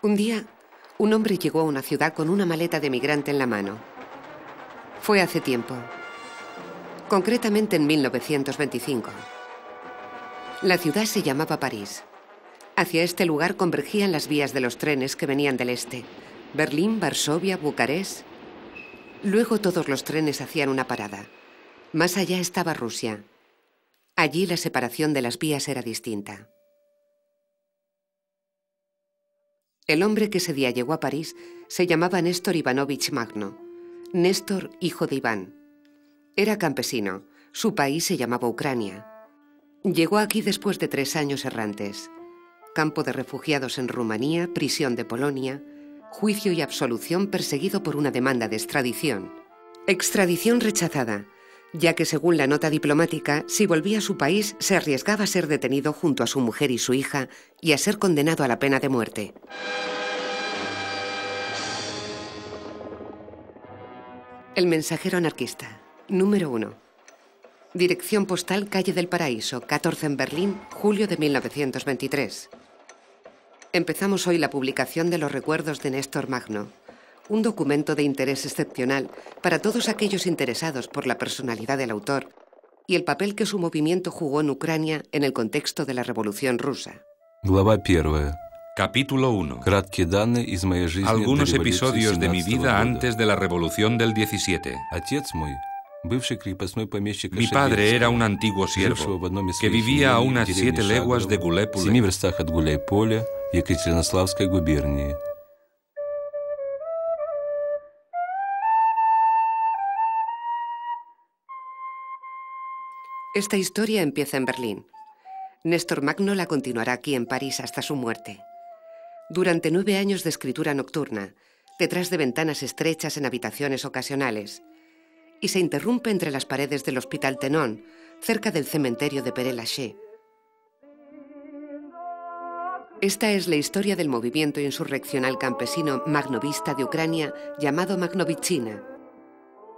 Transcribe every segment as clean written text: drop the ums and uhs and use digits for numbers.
Un día, un hombre llegó a una ciudad con una maleta de migrante en la mano. Fue hace tiempo, concretamente en 1925. La ciudad se llamaba París. Hacia este lugar convergían las vías de los trenes que venían del este: Berlín, Varsovia, Bucarest. Luego todos los trenes hacían una parada. Más allá estaba Rusia. Allí la separación de las vías era distinta. El hombre que ese día llegó a París se llamaba Néstor Ivanovich Magno. Néstor, hijo de Iván. Era campesino. Su país se llamaba Ucrania. Llegó aquí después de 3 años errantes. Campo de refugiados en Rumanía, prisión de Polonia, juicio y absolución, perseguido por una demanda de extradición. Extradición rechazada, ya que según la nota diplomática, si volvía a su país se arriesgaba a ser detenido junto a su mujer y su hija y a ser condenado a la pena de muerte. El mensajero anarquista, número 1. Dirección postal Calle del Paraíso, 14 en Berlín, julio de 1923. Empezamos hoy la publicación de los recuerdos de Néstor Magno, un documento de interés excepcional para todos aquellos interesados por la personalidad del autor y el papel que su movimiento jugó en Ucrania en el contexto de la Revolución Rusa. Глава 1. Capítulo 1. Краткие данные из моей жизни Algunos до революции episodios de mi 17 vida года. antes de la Revolución del 17. Отец мой, бывший крепостной помещик Mi padre Ошибельский, era un antiguo жившего siervo в одном из que своих vivía a имений в unas деревне 7 leguas de Шагорово, в 7 Гуляй-Поле. верстах от Гуляй-Поля, Екатеринославской губернии. Esta historia empieza en Berlín. Néstor Magno la continuará aquí en París hasta su muerte. Durante 9 años de escritura nocturna, detrás de ventanas estrechas en habitaciones ocasionales, y se interrumpe entre las paredes del Hospital Tenon, cerca del cementerio de Père-Lachaise. Esta es la historia del movimiento insurreccional campesino magnovista de Ucrania llamado Magnovichina,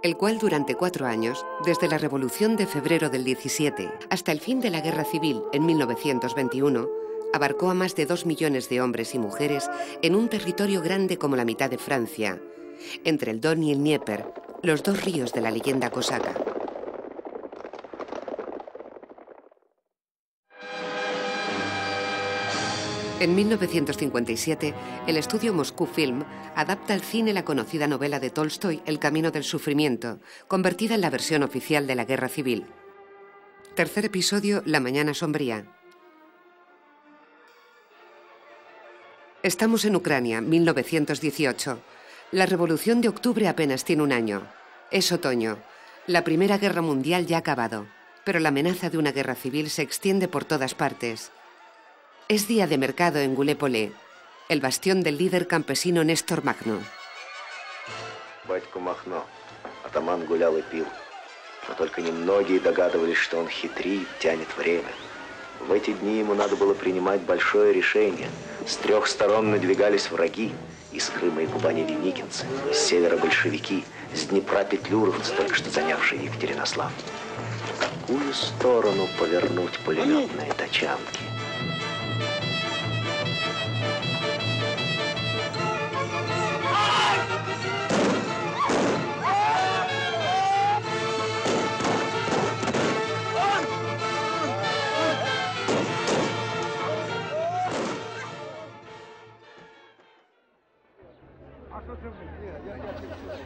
el cual durante 4 años, desde la Revolución de febrero del 17 hasta el fin de la Guerra Civil en 1921, abarcó a más de 2 millones de hombres y mujeres en un territorio grande como la mitad de Francia, entre el Don y el Dnieper, los 2 ríos de la leyenda cosaca. En 1957, el estudio Moscú Film adapta al cine la conocida novela de Tolstoy, El camino del sufrimiento, convertida en la versión oficial de la Guerra Civil. Tercer episodio, La mañana sombría. Estamos en Ucrania, 1918. La Revolución de Octubre apenas tiene 1 año. Es otoño. La Primera Guerra Mundial ya ha acabado, pero la amenaza de una guerra civil se extiende por todas partes. Es día de mercado en Гуляй-Поле, el bastión del líder campesino Néstor Magno. Батько Махно, атаман гулял и пил. Но только немногие догадывались, что он хитрит, тянет время. В эти дни ему надо было принимать большое решение. С 3 сторон надвигались враги. Из Крыма и Кубани деникинцы, с севера большевики, с Днепра петлюровцы, только что занявшие Екатеринослав. В какую сторону повернуть пулеметные тачанки?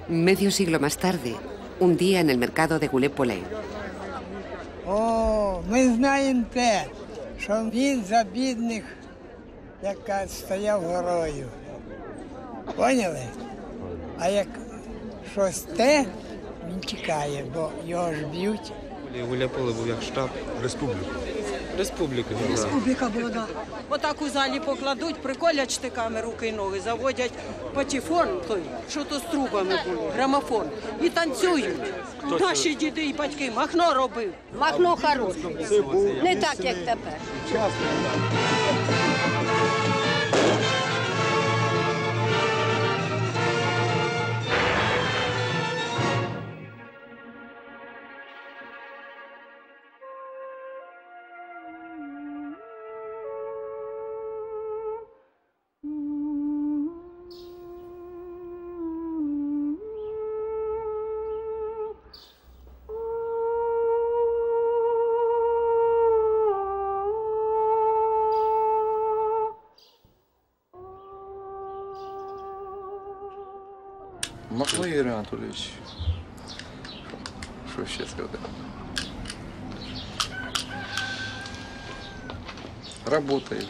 Medio siglo más tarde, un día en el mercado de Гуляй-Поле. О, ми знаємо те, що він за бідних, як стояв горою. Поняли? А як щось те, він тікає, бо його ж б'ють. Гуляй-Поле був як штаб республіки. Республіка була, да. Отак у залі покладуть, приколять штиками руки і ноги, заводять патефон, той, що то з трубами були, грамофон, і танцюють. Наші діди і батьки Махно робив. Махно хороший, не так, як тепер. Махно Ігор Анатолійович. Що ще сказати? Работаю,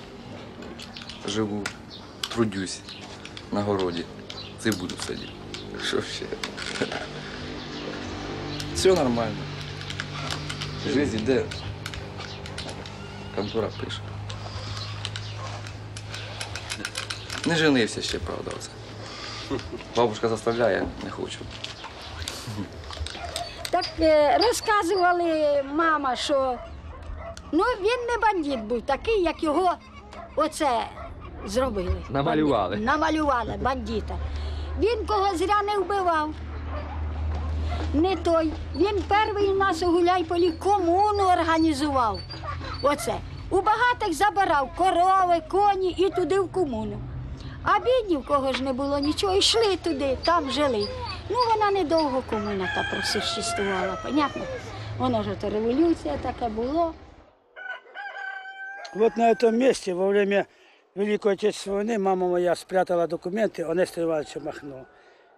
живу, трудюсь на городі, цибулю садю. Що ще? Все нормально. Жизнь іде. Контора пише. Не женився ще, правда, оце. Бабушка заставляє, не хочу. Так розказували мама, що ну, він не бандит був, такий, як його оце зробили. Намалювали. Намалювали бандита. Він кого зря не вбивав. Не той. Він перший у нас у Гуляйполі комуну організував. Оце. У багатих забирав корови, коні і туди в комуну. А бідні, в кого ж не було нічого, йшли туди, там жили. Ну, вона недовго комуна та просуществувала, понятно? Воно ж то революція така було. Вот на этом месте во время Великой Отечественной войны мама моя спрятала документы о Несторе Ивановиче Махно.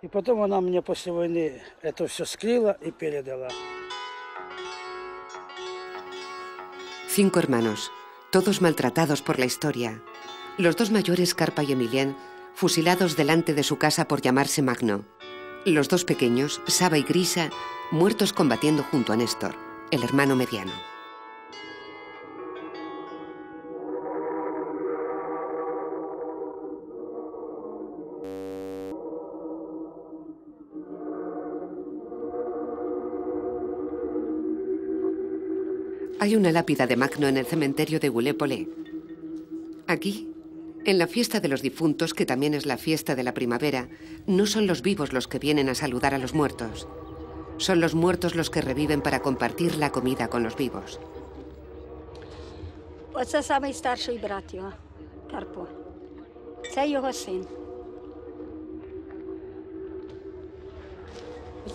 И потом она мне после войны это все скрыла и передала. 5 hermanos, todos maltratados por la historia. Los 2 mayores, Carpa y Emilien, fusilados delante de su casa por llamarse Magno. Los 2 pequeños, Saba y Grisa, muertos combatiendo junto a Néstor, el hermano mediano. Hay una lápida de Magno en el cementerio de Goulet-Polé. Aquí, en la fiesta de los difuntos, que también es la fiesta de la primavera, no son los vivos los que vienen a saludar a los muertos. Son los muertos los que reviven para compartir la comida con los vivos. Оце самий старший брат його, Карпо. Це його син.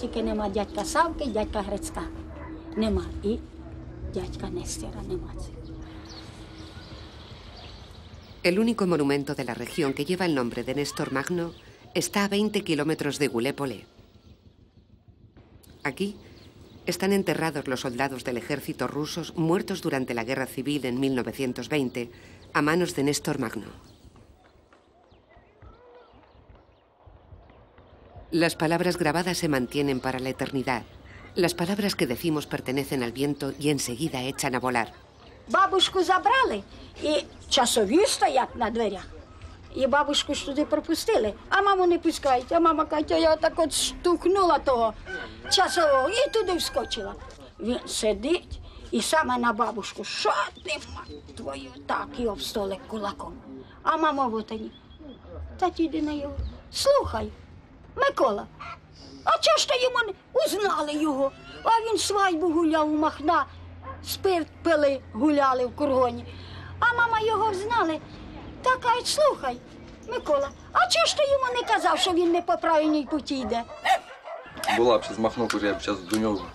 Тільки нема дядька Савки, дядька Грицька. Нема. І дядька Нестора нема. El único monumento de la región que lleva el nombre de Néstor Magno está a 20 kilómetros de Goulet-Polé. Aquí están enterrados los soldados del ejército rusos muertos durante la guerra civil en 1920 a manos de Néstor Magno. Las palabras grabadas se mantienen para la eternidad. Las palabras que decimos pertenecen al viento y enseguida echan a volar. Бабушку забрали, і часові стоять на дверях. І бабушку ж туди пропустили, а маму не пускають. А мама каже, я так от штовхнула того часового і туди вскочила. Він сидить і саме на бабушку, що ти, мать твою, так, і об столик кулаком. А мама в отані, та діди на його, слухай, Микола, а чого ж ти йому не узнали його? А він свадьбу гуляв у Махна, спирт пили, гуляли в кургоні. А мама його взнали. Та кажуть, слухай, Микола, а чого ж ти йому не казав, що він не по правильній путі йде? Була б ще з Махно, я б зараз до нього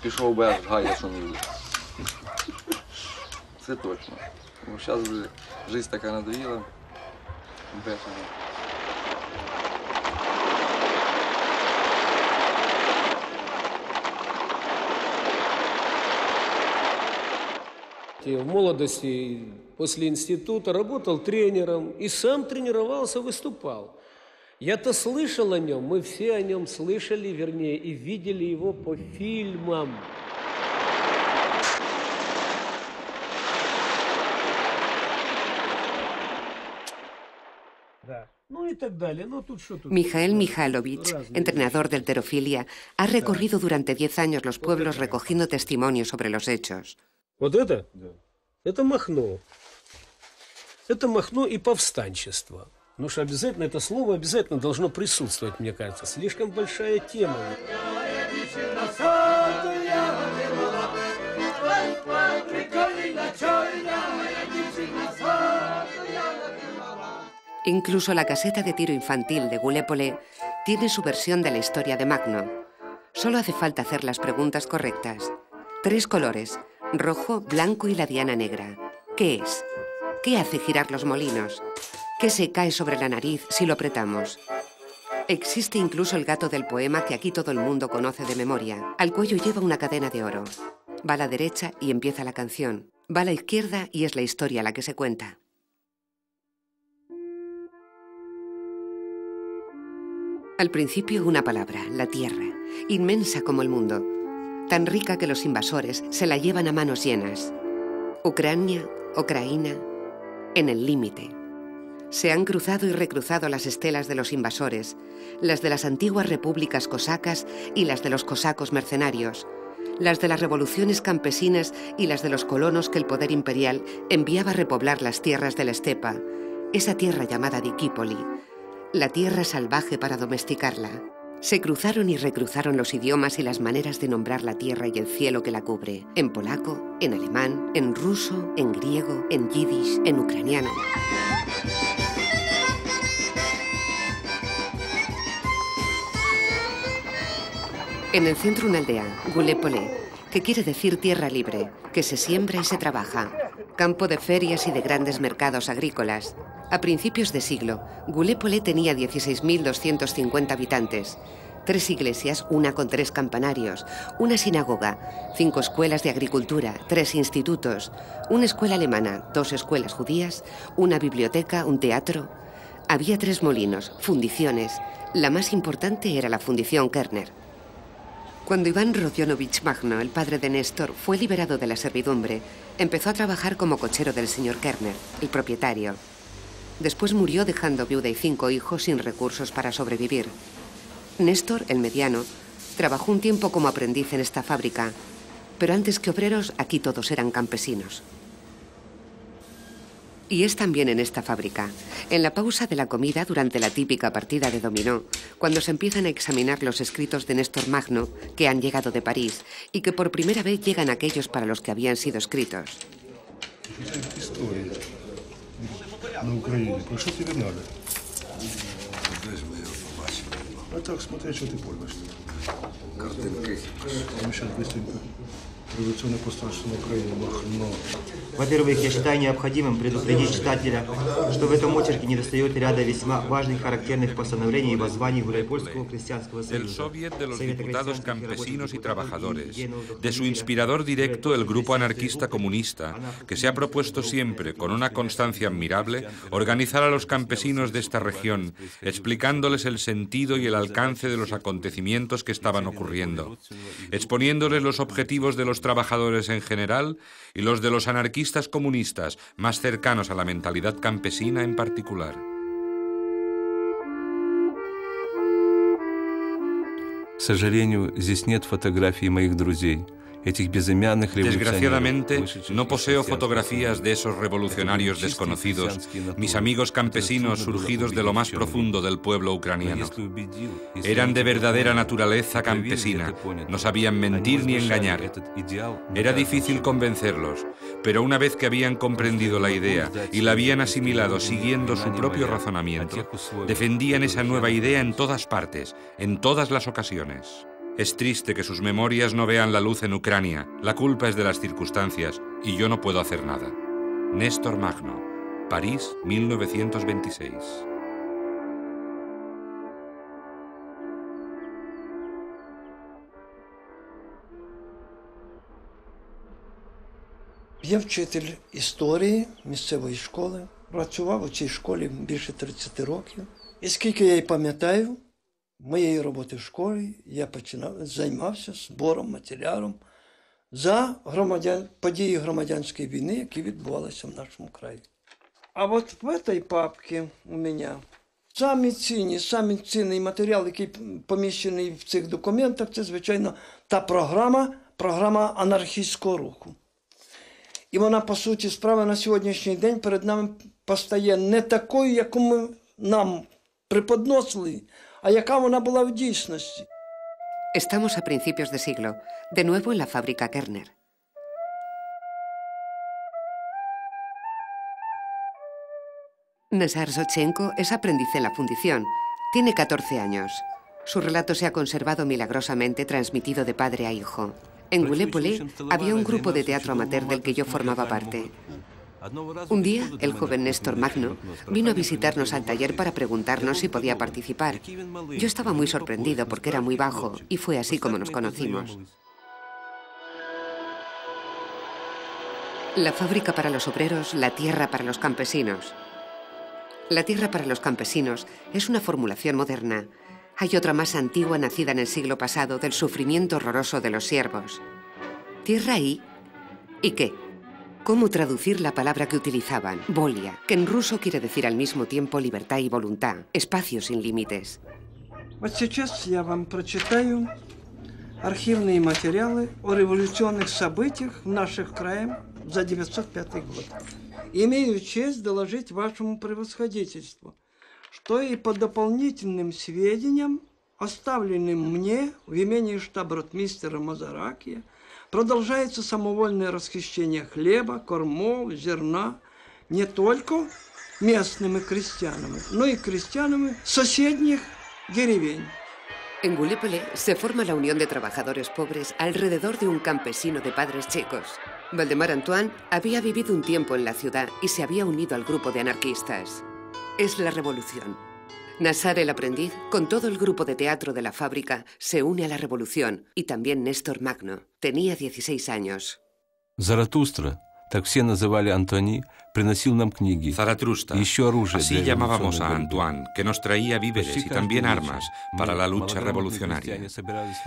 пішов би аж гая, що не буде. Це точно. Бо зараз вже життя така надоїла. Бешена. В молодости, после института, работал тренером и сам тренировался, выступал. Я-то слышал о нем, мы все о нем слышали, вернее, и видели его по фильмам. Да. Ну и так далее. Ну, тут что тут? Mijael Mikhailovich, entrenador de halterofilia, ha recorrido durante 10 años los pueblos recogiendo testimonios sobre los hechos. Вот это? Да. Это Махно. Это Махно и повстанчество. Потому что обязательно это слово обязательно должно присутствовать, мне кажется. Слишком большая тема. Incluso la caseta de tiro infantil de Goulet-Polé tiene su versión de la historia de Magno. Solo hace falta hacer las preguntas correctas. 3 colores: rojo, blanco y la diana negra. ¿Qué es? ¿Qué hace girar los molinos? ¿Qué se cae sobre la nariz si lo apretamos? Existe incluso el gato del poema que aquí todo el mundo conoce de memoria. Al cuello lleva una cadena de oro. Va a la derecha y empieza la canción. Va a la izquierda y es la historia la que se cuenta. Al principio una palabra, la tierra, inmensa como el mundo, tan rica que los invasores se la llevan a manos llenas. Ucrania, Ucraína, en el límite. Se han cruzado y recruzado las estelas de los invasores, las de las antiguas repúblicas cosacas y las de los cosacos mercenarios, las de las revoluciones campesinas y las de los colonos que el poder imperial enviaba a repoblar las tierras de la estepa, esa tierra llamada Dikípoli, la tierra salvaje para domesticarla. Se cruzaron y recruzaron los idiomas y las maneras de nombrar la tierra y el cielo que la cubre, en polaco, en alemán, en ruso, en griego, en yiddish, en ucraniano. En el centro una aldea, Gulépole, que quiere decir tierra libre, que se siembra y se trabaja. Campo de ferias y de grandes mercados agrícolas. A principios de siglo, Gulépole tenía 16.250 habitantes. 3 iglesias, una con 3 campanarios, una sinagoga, 5 escuelas de agricultura, 3 institutos, una escuela alemana, 2 escuelas judías, una biblioteca, un teatro. Había 3 molinos, fundiciones. La más importante era la fundición Kerner. Cuando Iván Rodionovich Magno, el padre de Néstor, fue liberado de la servidumbre, empezó a trabajar como cochero del señor Kerner, el propietario. Después murió dejando viuda y 5 hijos sin recursos para sobrevivir. Néstor, el mediano, trabajó un tiempo como aprendiz en esta fábrica, pero antes que obreros, aquí todos eran campesinos. Y es también en esta fábrica, en la pausa de la comida durante la típica partida de dominó, cuando se empiezan a examinar los escritos de Néstor Magno que han llegado de París y que por primera vez llegan aquellos para los que habían sido escritos. Во-первых, я считаю необходимым предупредить читателя, что в этом очерке недостает ряда весьма важных характерных постановлений и воззваний Гуляйпольского крестьянского союза. El Soviet de los Diputados Campesinos y Trabajadores, de su inspirador directo, el Grupo Anarquista Comunista, que se ha propuesto siempre, con una constancia admirable, organizar a los campesinos de esta región, explicándoles el sentido y el alcance de los acontecimientos que estaban ocurriendo, exponiéndoles los objetivos de los trabajadores en general y los de los anarquistas comunistas, más cercanos a la mentalidad campesina en particular. К сожалению, здесь нет фотографий моих друзей. Desgraciadamente, no poseo fotografías de esos revolucionarios desconocidos, mis amigos campesinos surgidos de lo más profundo del pueblo ucraniano. Eran de verdadera naturaleza campesina, no sabían mentir ni engañar. Era difícil convencerlos, pero una vez que habían comprendido la idea y la habían asimilado siguiendo su propio razonamiento, defendían esa nueva idea en todas partes, en todas las ocasiones. Es triste que sus memorias no vean la luz en Ucrania. La culpa es de las circunstancias y yo no puedo hacer nada. Néstor Magno, París, 1926. Я вчитель історії місцевої школи. Працював у цій школі більше 30 років. І скільки я її пам'ятаю, моєї роботи в школі я займався збором, матеріалом за події громадянської війни, які відбувалися в нашому краї. А от в цій папці у мене самий цінний матеріал, який поміщений в цих документах, це, звичайно, та програма анархістського руху. І вона, по суті справи, на сьогоднішній день перед нами постає не такою, яку ми нам преподносили, а яка вона була в дійсності. Estamos a principios de siglo, de nuevo en la fábrica Kerner. Nazar Sochenko es aprendiz en la fundición. Tiene 14 años. Su relato se ha conservado milagrosamente transmitido de padre a hijo. En Gulépole había un grupo de teatro amateur del que yo formaba parte. Un día, el joven Néstor Magno vino a visitarnos al taller para preguntarnos si podía participar. Yo estaba muy sorprendido porque era muy bajo y fue así como nos conocimos. La fábrica para los obreros, la tierra para los campesinos. La tierra para los campesinos es una formulación moderna. Hay otra más antigua nacida en el siglo pasado del sufrimiento horroroso de los siervos. Tierra ¿y qué? ¿Cómo traducir la palabra que utilizaban? Volia, que en ruso quiere decir al mismo tiempo libertad y voluntad, espacio sin límites. Вот сейчас я вам прочитаю архивные материалы о революционных событиях в наших краях за 905 год. Имею честь доложить вашему превосходительству, что и по дополнительным сведениям, оставленным мне в имении штаб-ротмистера Мазаракия, продолжается самовольное расхищение хлеба, кормов, зерна не только местными крестьянами, но и крестьянами соседних деревень. En Gallipoli se forma la Unión de Trabajadores Pobres alrededor de un campesino de padres checos. Valdemar Antoine había vivido un tiempo en la ciudad y se había unido al grupo de anarquistas. Es la revolución. Nassar el aprendiz, con todo el grupo de teatro de la fábrica, se une a la revolución, y también Néstor Magno. Tenía 16 años. Заратустра, так все называли Антони, приносил нам книги. Zaratustra, así llamábamos a Antoine, que nos traía víveres y también armas para la lucha revolucionaria.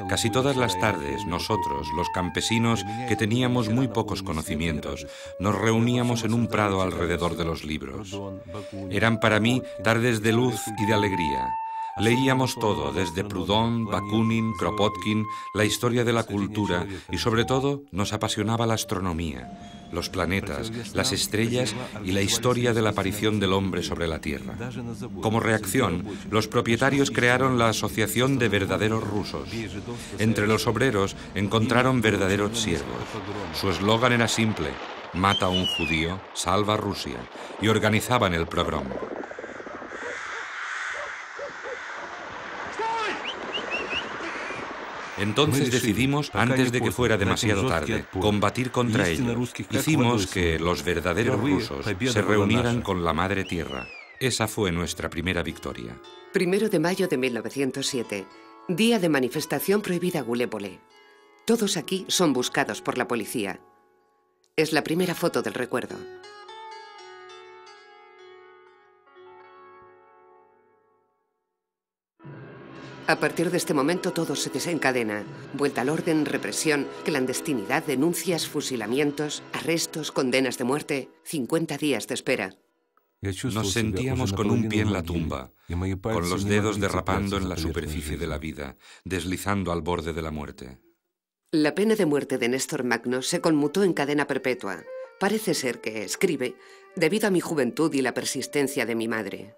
Casi todas las tardes, nosotros, los campesinos, que teníamos muy pocos conocimientos, nos reuníamos en un prado alrededor de los libros. Eran para mí tardes de luz y de alegría. Leíamos todo, desde Proudhon, Bakunin, Kropotkin, la historia de la cultura y sobre todo nos apasionaba la astronomía, los planetas, las estrellas y la historia de la aparición del hombre sobre la Tierra. Como reacción, los propietarios crearon la Asociación de Verdaderos Rusos. Entre los obreros encontraron verdaderos siervos. Su eslogan era simple: mata a un judío, salva a Rusia, y organizaban el pogrom. Entonces decidimos, antes de que fuera demasiado tarde, combatir contra ellos. Hicimos que los verdaderos rusos se reunieran con la Madre Tierra. Esa fue nuestra primera victoria. 1 de mayo de 1907, día de manifestación prohibida Gallipoli. Todos aquí son buscados por la policía. Es la primera foto del recuerdo. A partir de este momento todo se desencadena. Vuelta al orden, represión, clandestinidad, denuncias, fusilamientos, arrestos, condenas de muerte, 50 días de espera. Nos sentíamos con un pie en la tumba, con los dedos derrapando en la superficie de la vida, deslizando al borde de la muerte. La pena de muerte de Néstor Magno se conmutó en cadena perpetua. Parece ser que, escribe, debido a mi juventud y la persistencia de mi madre.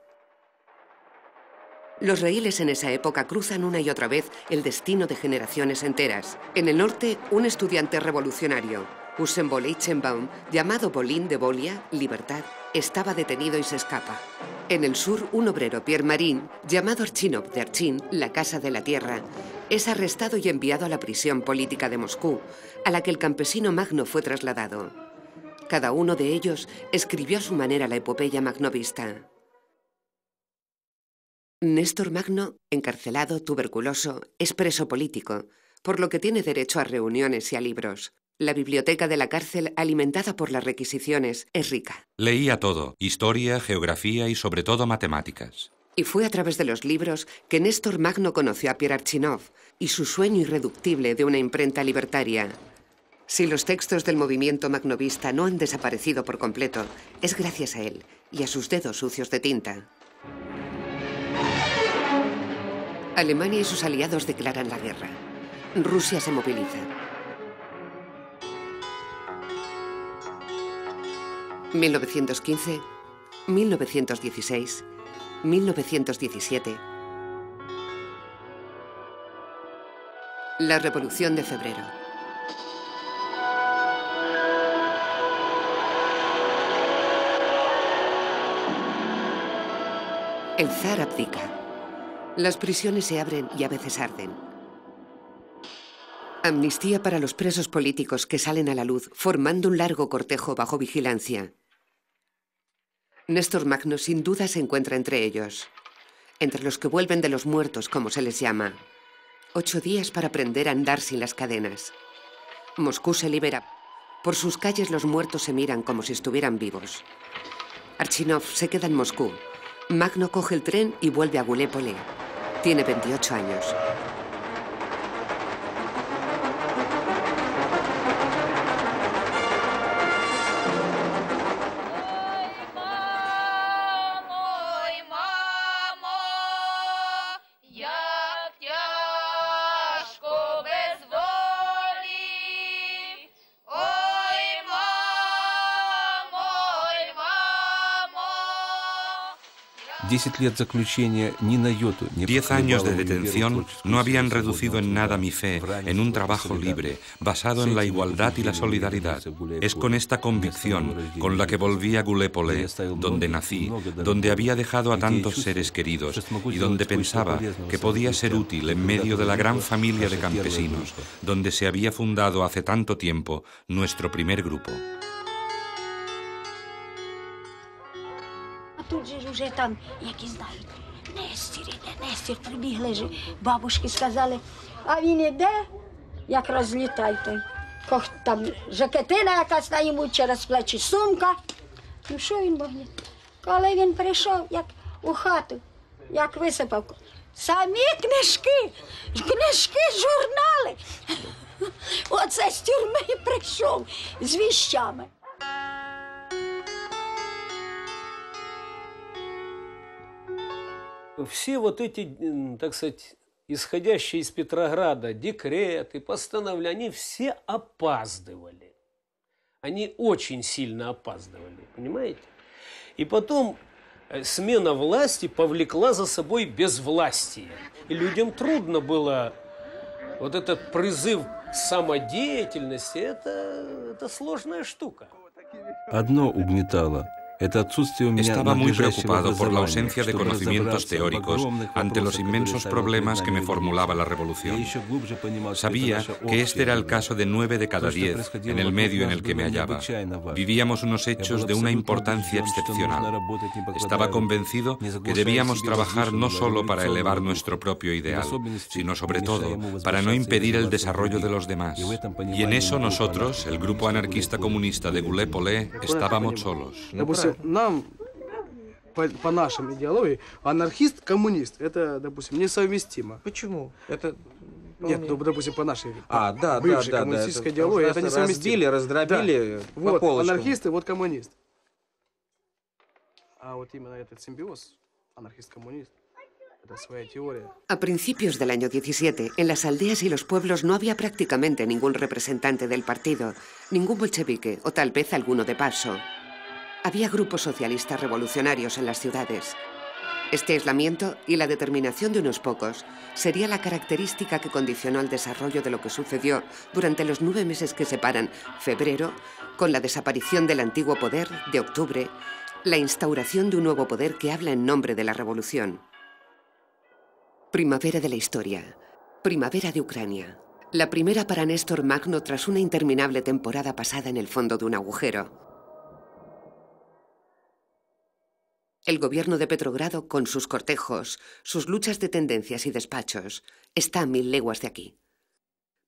Los raíles en esa época cruzan una y otra vez el destino de generaciones enteras. En el norte, un estudiante revolucionario, Usen Boleichenbaum, llamado Bolín de Volia, Libertad, estaba detenido y se escapa. En el sur, un obrero, Pierre Marin, llamado Archinov de Archin, la Casa de la Tierra, es arrestado y enviado a la prisión política de Moscú, a la que el campesino Magno fue trasladado. Cada uno de ellos escribió a su manera la epopeya magnovista. Néstor Magno, encarcelado, tuberculoso, es preso político, por lo que tiene derecho a reuniones y a libros. La biblioteca de la cárcel, alimentada por las requisiciones, es rica. Leía todo: historia, geografía y sobre todo matemáticas. Y fue a través de los libros que Néstor Magno conoció a Pierre Archinov y su sueño irreductible de una imprenta libertaria. Si los textos del movimiento magnovista no han desaparecido por completo, es gracias a él y a sus dedos sucios de tinta. Alemania y sus aliados declaran la guerra. Rusia se moviliza. 1915, 1916, 1917. La Revolución de Febrero. El zar abdica. Las prisiones se abren y a veces arden. Amnistía para los presos políticos que salen a la luz, formando un largo cortejo bajo vigilancia. Néstor Magno sin duda se encuentra entre ellos, entre los que vuelven de los muertos, como se les llama. 8 días para aprender a andar sin las cadenas. Moscú se libera. Por sus calles los muertos se miran como si estuvieran vivos. Archinov se queda en Moscú. Magno coge el tren y vuelve a Gulépole. Tiene 28 años. Diez años de detención no habían reducido en nada mi fe en un trabajo libre, basado en la igualdad y la solidaridad. Es con esta convicción con la que volví a Gulépole, donde nací, donde había dejado a tantos seres queridos y donde pensaba que podía ser útil en medio de la gran familia de campesinos, donde se había fundado hace tanto tiempo nuestro primer grupo. Тут же вже там, як і знають, Нестір, прибігли ж, бабушки сказали, а він іде, як розлітай той. Там жакетина якась на йому через плечі, сумка. Ну що він могли? Коли він прийшов, як у хату, як висипав, самі книжки, журнали. Оце з тюрми і прийшов з віщами. Все вот эти, так сказать, исходящие из Петрограда декреты, постановления, они все опаздывали. Они очень сильно опаздывали, понимаете? И потом смена власти повлекла за собой безвластие. И людям трудно было вот этот призыв к самодеятельности, это сложная штука. Одно угнетало. Estaba muy preocupado por la ausencia de conocimientos teóricos ante los inmensos problemas que me formulaba la revolución. Sabía que este era el caso de 9 de cada 10 en el medio en el que me hallaba. Vivíamos unos hechos de una importancia excepcional. Estaba convencido que debíamos trabajar no solo para elevar nuestro propio ideal, sino sobre todo para no impedir el desarrollo de los demás. Y en eso nosotros, el grupo anarquista comunista de Gulépole, estábamos solos. Нам, по нашей идеологии, анархист-коммунист, это, допустим, несовместимо. Почему? Это... Нет, ну, допустим, по нашей бывшей коммунистической идеологии, это несовместимо. Раздробили по полочкам. Вот анархисты, вот коммунист. А вот именно этот симбиоз, анархист-коммунист, это своя теория. A principios del año 17, en las aldeas y los pueblos no había prácticamente ningún representante del partido, ningún bolchevique o tal vez alguno de paso. Había grupos socialistas revolucionarios en las ciudades. Este aislamiento y la determinación de unos pocos sería la característica que condicionó el desarrollo de lo que sucedió durante los 9 meses que separan febrero, con la desaparición del antiguo poder, de octubre, la instauración de un nuevo poder que habla en nombre de la revolución. Primavera de la historia. Primavera de Ucrania. La primera para Néstor Magno tras una interminable temporada pasada en el fondo de un agujero. El gobierno de Petrogrado, con sus cortejos, sus luchas de tendencias y despachos, está a 1000 leguas de aquí.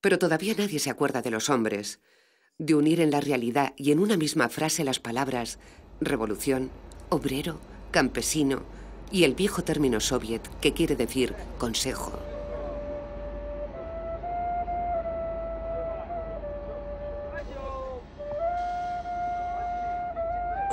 Pero todavía nadie se acuerda de los hombres, de unir en la realidad y en una misma frase las palabras revolución, obrero, campesino y el viejo término soviet que quiere decir consejo.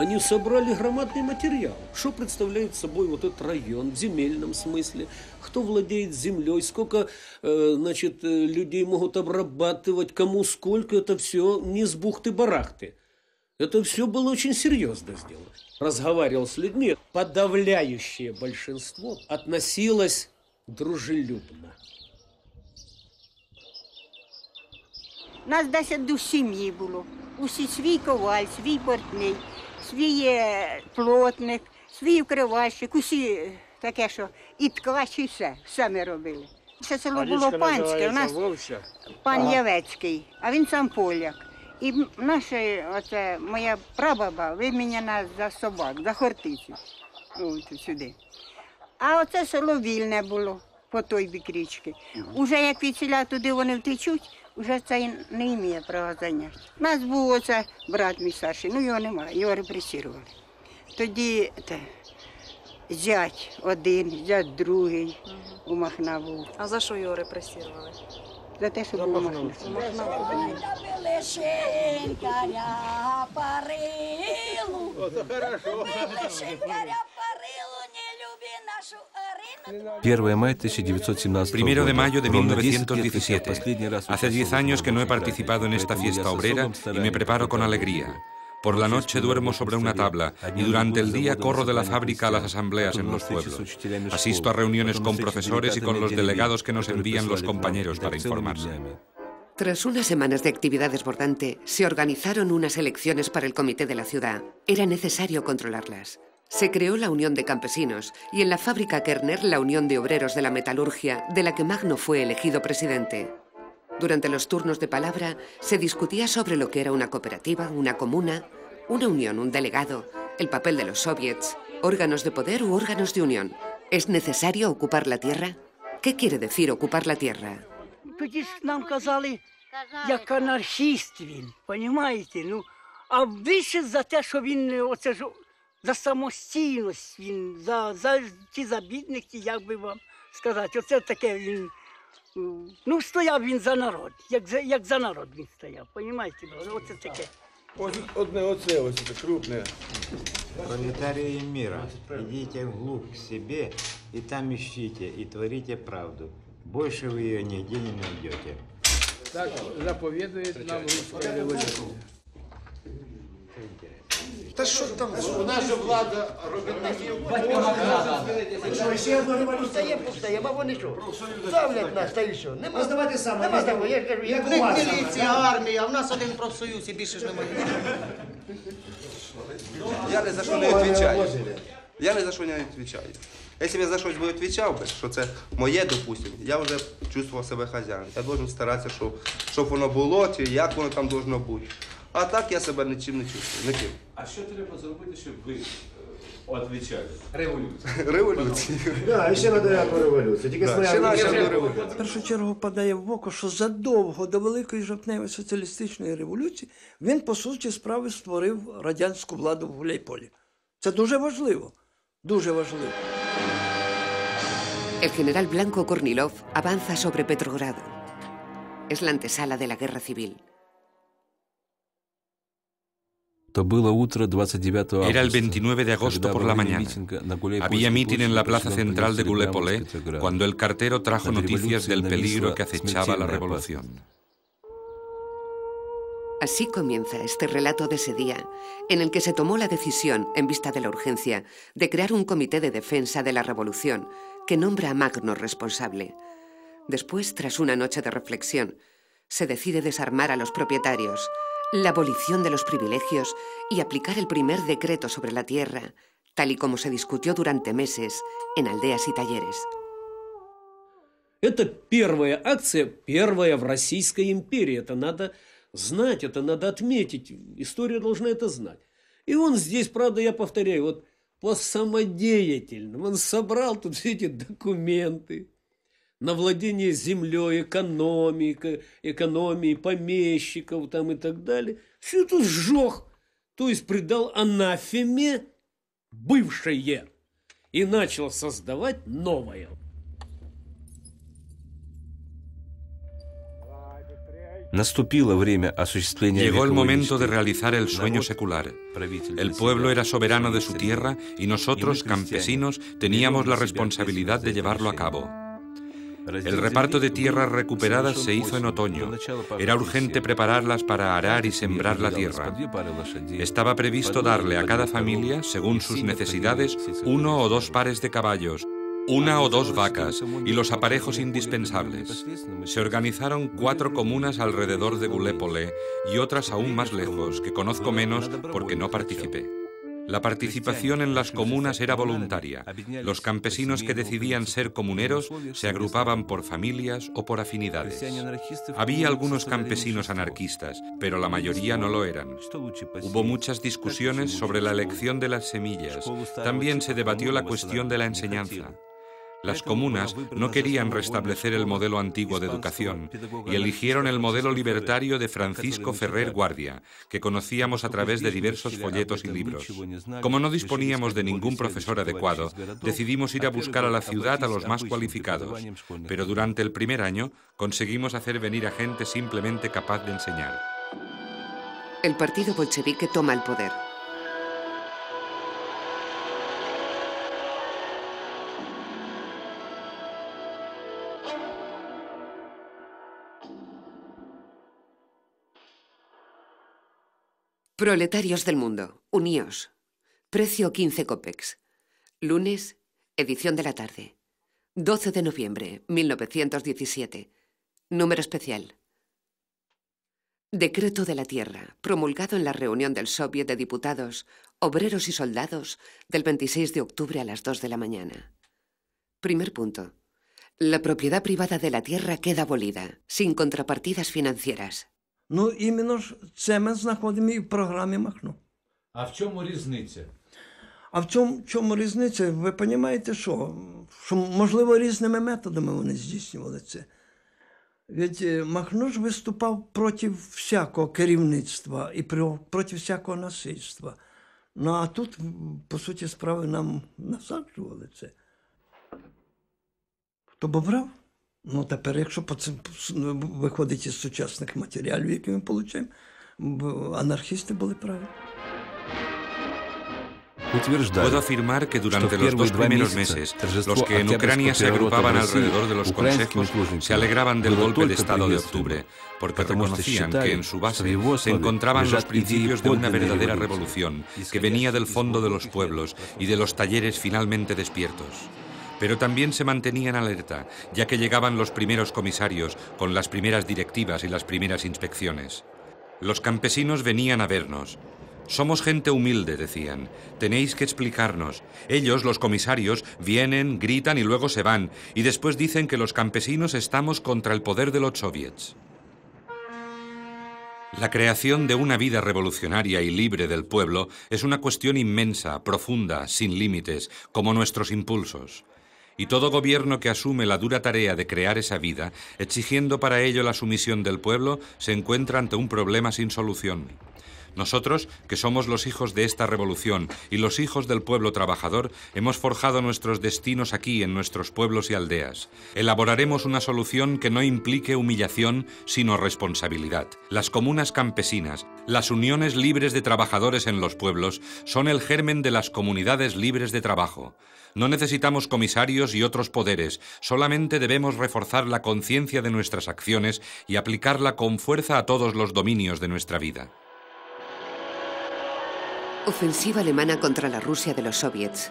Они собрали громадный материал. Что представляет собой вот этот район в земельном смысле? Кто владеет землей? Сколько, значит, людей могут обрабатывать? Кому сколько? Это все не с бухты-барахты. Это все было очень серьезно сделано. Разговаривал с людьми. Подавляющее большинство относилось дружелюбно. Нас 10 душ сім'ї було. Усі свій коваль, свій портний. Свій плотник, свій вкривальщик, усі таке, що і ткач, і все ми робили. Це село було панське, у нас пан Явецький, а він сам поляк. І моя прабаба виміняна за собак, за Хортицю, сюди. А оце село вільне було по той бік річки. Уже як від селя туди вони втечуть, уже це не має права зайняти. У нас був оце брат мій старший, ну його немає, його репресували. Тоді зять один, зять другий у Махна був. А за що його репресували? За те, що був у Махна.1 мая 1917 Primero de mayo de 1917. Hace 10 años que no he participado en esta fiesta obrera y me preparo con alegría. Por la noche duermo sobre una tabla y durante el día corro de la fábrica a las asambleas en los pueblos. Asisto a reuniones con profesores y con los delegados que nos envían los compañeros para informarse. Tras unas semanas de actividad desbordante, se organizaron unas elecciones para el comité de la ciudad. Era necesario controlarlas. Se creó la Unión de Campesinos y en la fábrica Kerner la Unión de Obreros de la Metalurgia, de la que Magno fue elegido presidente. Durante los turnos de palabra se discutía sobre lo que era una cooperativa, una comuna, una unión, un delegado, el papel de los soviets, órganos de poder u órganos de unión. ¿Es necesario ocupar la tierra? ¿Qué quiere decir ocupar la tierra? Тоді ж нам казали, як анархіст він, розумієте? Ну, а більше за те, що він, оце ж, за самостійність він, за ті забідники, як би вам сказати, оце таке він, ну, стояв він за народ, як за народ він стояв, розумієте? Оце таке. Одне оце, ось це крупне. Пролетарии мира, идите вглубь к себе, и там ищите, и творите правду. Больше вы ее нигде не найдете. Так заповідує нам русська революція. Та що там? У нас же влада робітників. Що, ще одна революція пустає, а вони що? Ставлять нас, та і що? Нема здавати саме. Нема здавати, я ж кажу, як у вас. Міліція, армія, а в нас один профсоюз і більше ж немає. Я ни за что не отвечаю. Я ни за что не отвечаю. Если бы я за щось би отвечав, що це моє, допустим, я вже чувствував себе хазяїном. Я должен старатися, щоб воно було, чи як воно там должно бути. А так я себе нічим не чувствую, ніким. А що треба зробити, щоб ви відповідали? Революцію. Революцію. Так, і ще надо яку революцію. Тільки В першу чергу падає в око, що задовго до Великої жовтневої соціалістичної революції він, по суті справи, створив радянську владу в Гуляйполі. Це дуже важливо. Дуже важливо. El general Blanco Kornilov avanza sobre Petrogrado. Es la antesala de la guerra civil. Era el 29 de agosto por la mañana. Había mitin en la plaza central de Gulépole cuando el cartero trajo noticias del peligro que acechaba la revolución. Así comienza este relato de ese día, en el que se tomó la decisión, en vista de la urgencia, de crear un comité de defensa de la revolución, que nombra a Magno responsable. Después, tras una noche de reflexión, se decide desarmar a los propietarios, la abolición de los privilegios y aplicar el primer decreto sobre la tierra, tal y como se discutió durante meses en aldeas y talleres. Это первая акция, первая в Российской империи. Это надо знать, это надо отметить. История должна это знать. И он здесь, правда, я повторяю, вот по самодеятельному. Он собрал тут все эти документы на владение землей, экономией, помещиков там и так далее. Все это сжег, то есть придал анафеме бывшее и начал создавать новое. Наступило время осуществления. Llegó el momento de realizar el sueño secular. El pueblo era soberano de su tierra y nosotros, campesinos, teníamos la responsabilidad de llevarlo a cabo. El reparto de tierras recuperadas se hizo en otoño. Era urgente prepararlas para arar y sembrar la tierra. Estaba previsto darle a cada familia, según sus necesidades, 1 o 2 pares de caballos, 1 o 2 vacas y los aparejos indispensables. Se organizaron 4 comunas alrededor de Gulépole y otras aún más lejos, que conozco menos porque no participé. La participación en las comunas era voluntaria. Los campesinos que decidían ser comuneros se agrupaban por familias o por afinidades. Había algunos campesinos anarquistas, pero la mayoría no lo eran. Hubo muchas discusiones sobre la elección de las semillas. También se debatió la cuestión de la enseñanza. Las comunas no querían restablecer el modelo antiguo de educación y eligieron el modelo libertario de Francisco Ferrer Guardia, que conocíamos a través de diversos folletos y libros. Como no disponíamos de ningún profesor adecuado, decidimos ir a buscar a la ciudad a los más cualificados, pero durante el primer año conseguimos hacer venir a gente simplemente capaz de enseñar. El partido bolchevique toma el poder. Proletarios del mundo, uníos. Precio 15 cópex. Lunes, edición de la tarde. 12 de noviembre, 1917. Número especial. Decreto de la Tierra, promulgado en la reunión del Soviet de Diputados, Obreros y Soldados, del 26 de octubre a las 2 de la mañana. Primer punto. La propiedad privada de la tierra queda abolida, sin contrapartidas financieras. Ну, іменно ж це ми знаходимо і в програмі Махно. А в чому різниця? А в чому різниця? Ви розумієте, що можливо різними методами вони здійснювали це. Ведь Махно ж виступав проти всякого керівництва і проти всякого насильства. Ну, а тут, по суті справи, нам насаджували це. Хто б обрав? Ну, тепер, якщо виходить із сучасних матеріалів, які ми отримуємо, анархісти були праві. Puedo afirmar que durante los 2 primeros meses, los que en Ucrania se agrupaban alrededor de los consejos se alegraban del golpe de Estado de octubre, porque reconocían que en su base se encontraban los principios de una verdadera revolución, que venía del fondo de los pueblos y de los talleres finalmente despiertos. Pero también se mantenían alerta, ya que llegaban los primeros comisarios con las primeras directivas y las primeras inspecciones. Los campesinos venían a vernos. Somos gente humilde, decían. Tenéis que explicarnos. Ellos, los comisarios, vienen, gritan y luego se van, y después dicen que los campesinos estamos contra el poder de los soviets. La creación de una vida revolucionaria y libre del pueblo es una cuestión inmensa, profunda, sin límites, como nuestros impulsos. Y todo gobierno que asume la dura tarea de crear esa vida, exigiendo para ello la sumisión del pueblo, se encuentra ante un problema sin solución. Nosotros, que somos los hijos de esta revolución y los hijos del pueblo trabajador, hemos forjado nuestros destinos aquí, en nuestros pueblos y aldeas. Elaboraremos una solución que no implique humillación, sino responsabilidad. Las comunas campesinas, las uniones libres de trabajadores en los pueblos, son el germen de las comunidades libres de trabajo. No necesitamos comisarios y otros poderes, solamente debemos reforzar la conciencia de nuestras acciones y aplicarla con fuerza a todos los dominios de nuestra vida. Ofensiva alemana contra la Rusia de los soviets.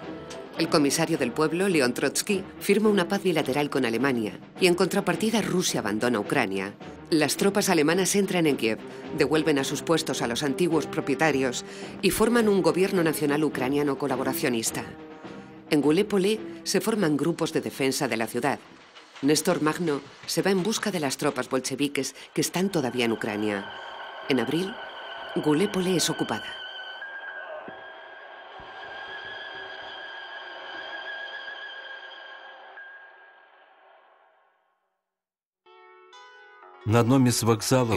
El comisario del pueblo, León Trotsky, firma una paz bilateral con Alemania y en contrapartida Rusia abandona Ucrania. Las tropas alemanas entran en Kiev, devuelven a sus puestos a los antiguos propietarios y forman un gobierno nacional ucraniano colaboracionista. En Gulépole se forman grupos de defensa de la ciudad. Néstor Magno se va en busca de las tropas bolcheviques que están todavía en Ucrania. En abril, Gulépole es ocupada.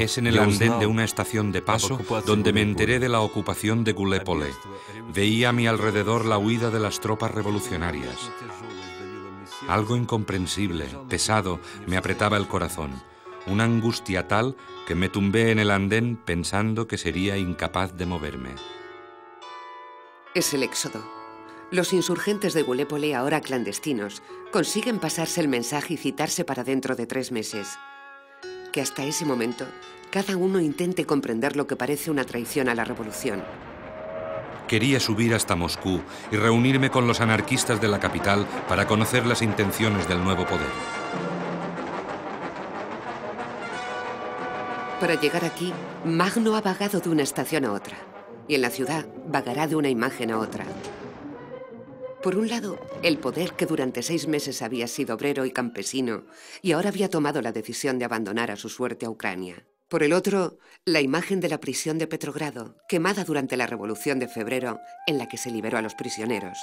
Es en el andén de una estación de paso donde me enteré de la ocupación de Gulépole. Veía a mi alrededor la huida de las tropas revolucionarias. Algo incomprensible, pesado, me apretaba el corazón. Una angustia tal que me tumbé en el andén pensando que sería incapaz de moverme. Es el éxodo. Los insurgentes de Gulépole, ahora clandestinos, consiguen pasarse el mensaje y citarse para dentro de 3 meses. Que hasta ese momento cada uno intente comprender lo que parece una traición a la revolución. Quería subir hasta Moscú y reunirme con los anarquistas de la capital para conocer las intenciones del nuevo poder. Para llegar aquí, Magno ha vagado de una estación a otra. y en la ciudad vagará de una imagen a otra. Por un lado, el poder que durante 6 meses había sido obrero y campesino y ahora había tomado la decisión de abandonar a su suerte a Ucrania. Por el otro, la imagen de la prisión de Petrogrado, quemada durante la Revolución de Febrero, en la que se liberó a los prisioneros.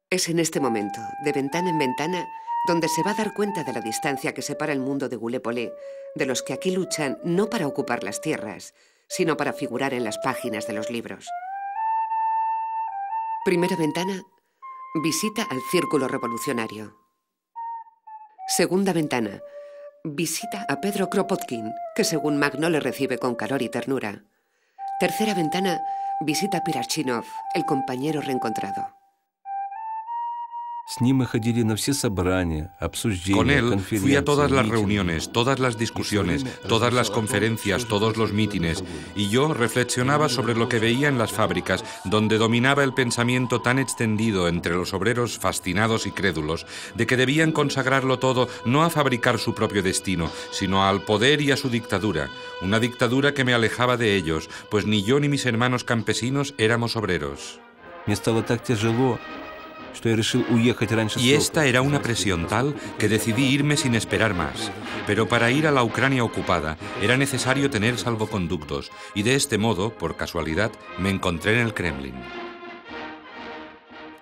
Es en este momento, de ventana en ventana, donde se va a dar cuenta de la distancia que separa el mundo de Goulet-Polé de los que aquí luchan no para ocupar las tierras, sino para figurar en las páginas de los libros. Primera ventana, visita al Círculo Revolucionario. Segunda ventana, visita a Pedro Kropotkin, que según Makhno le recibe con calor y ternura. Tercera ventana, visita a Pirachynov, el compañero reencontrado. Con él fui a todas las reuniones, todas las discusiones, todas las conferencias, todos los mítines, y yo reflexionaba sobre lo que veía en las fábricas, donde dominaba el pensamiento tan extendido entre los obreros fascinados y crédulos, de que debían consagrarlo todo no a fabricar su propio destino, sino al poder y a su dictadura, una dictadura que me alejaba de ellos, pues ni yo ni mis hermanos campesinos éramos obreros. Y esta era una presión tal que decidí irme sin esperar más. Pero para ir a la Ucrania ocupada era necesario tener salvoconductos, y de este modo, por casualidad, me encontré en el Kremlin.